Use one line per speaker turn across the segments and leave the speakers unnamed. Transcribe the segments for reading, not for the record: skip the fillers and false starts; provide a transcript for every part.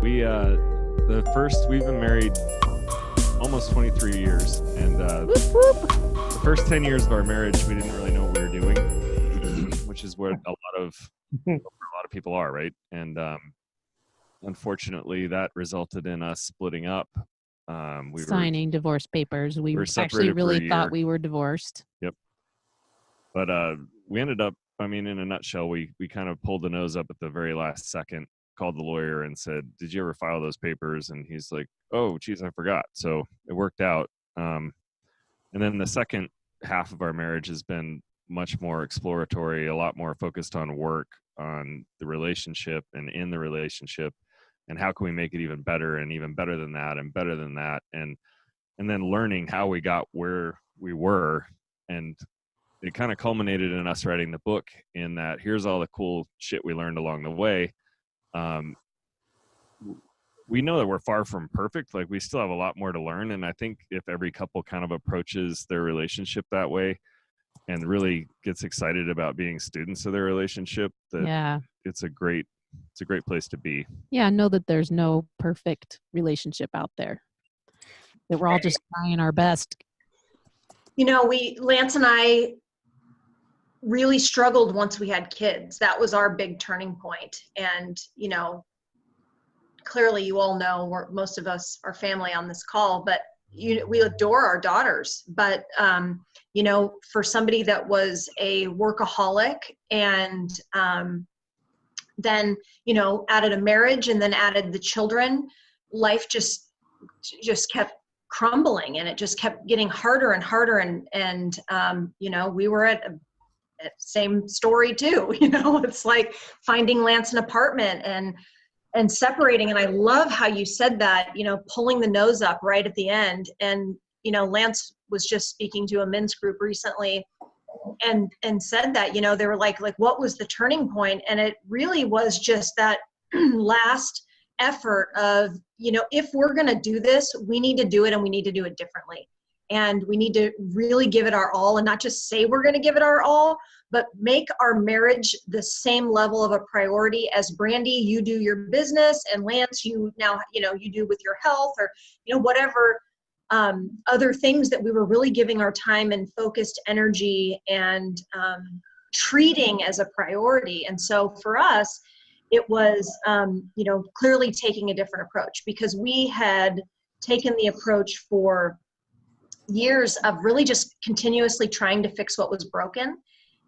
We've been married almost 23 years, and the first 10 years of our marriage, we didn't really know what we were doing, which is what a lot of people are, right? And unfortunately, that resulted in us splitting up. We
signing divorce papers. We actually
separated for a
really
year.
thought we were divorced.
Yep. But we ended up, in a nutshell, we kind of pulled the nose up at the very last second, called the lawyer and said, "Did you ever file those papers?" And he's like, "Oh, geez, I forgot." So it worked out. And then the second half of our marriage has been much more exploratory, a lot more focused on work, on the relationship and in the relationship, and how can we make it even better and even better than that and better than that. And then learning how we got where we were. And it kind of culminated in us writing the book, in that here's all the cool shit we learned along the way. We know that we're far from perfect. Like, we still have a lot more to learn. And I think if every couple kind of approaches their relationship that way and really gets excited about being students of their relationship, that it's a great place to be.
Yeah. Know that there's no perfect relationship out there, that we're all just trying our best.
You know, Lance and I really struggled once we had kids. That was our big turning point. And, you know, clearly you all know, most of us are family on this call, but we adore our daughters. But, you know, for somebody that was a workaholic and then, you know, added a marriage and then added the children, life just kept crumbling, and it just kept getting harder and harder. And you know, we were at same story too. You know, it's like finding Lance an apartment and separating. And I love how you said that, you know, pulling the nose up right at the end. And, you know, Lance was just speaking to a men's group recently and said that, you know, they were like, what was the turning point? And it really was just that last effort of, you know, if we're going to do this, we need to do it, and we need to do it differently. And we need to really give it our all, and not just say we're going to give it our all, but make our marriage the same level of a priority as Brandy, you do your business, and Lance, you now, you know, you do with your health, or, you know, whatever other things that we were really giving our time and focused energy and treating as a priority. And so for us, it was, you know, clearly taking a different approach, because we had taken the approach for years of really just continuously trying to fix what was broken.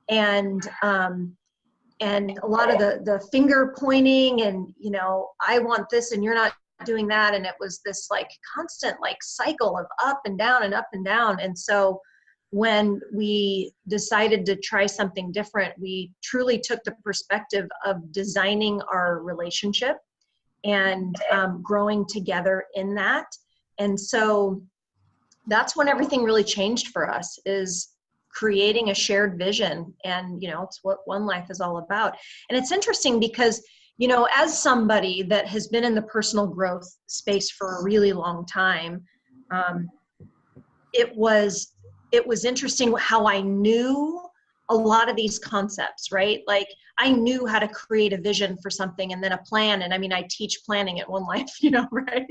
And a lot of the finger pointing and, you know, I want this and you're not doing that. And it was this like constant like cycle of up and down and up and down. And so when we decided to try something different, we truly took the perspective of designing our relationship and growing together in that. And so that's when everything really changed for us, is creating a shared vision. And, you know, it's what One Life is all about. And it's interesting because, you know, as somebody that has been in the personal growth space for a really long time, it was interesting how I knew a lot of these concepts, right? Like, I knew how to create a vision for something and then a plan. And I mean, I teach planning at One Life, you know, right?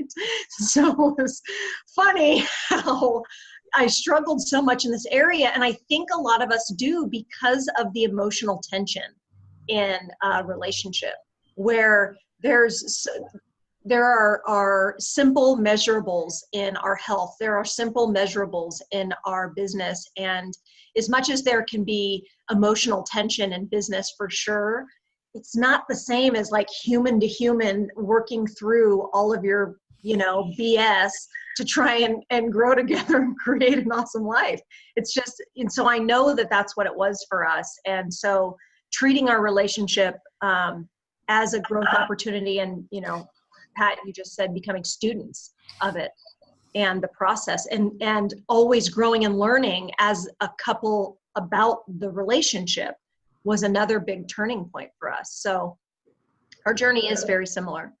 So it was funny how I struggled so much in this area. And I think a lot of us do, because of the emotional tension in a relationship, where there are simple measurables in our health. There are simple measurables in our business. And as much as there can be emotional tension in business for sure, it's not the same as like human to human working through all of your, you know, BS to try and grow together and create an awesome life. It's just, and so I know that that's what it was for us. And so treating our relationship as a growth opportunity, and, you know, Pat, you just said becoming students of it and the process, and always growing and learning as a couple about the relationship was another big turning point for us. So our journey is very similar.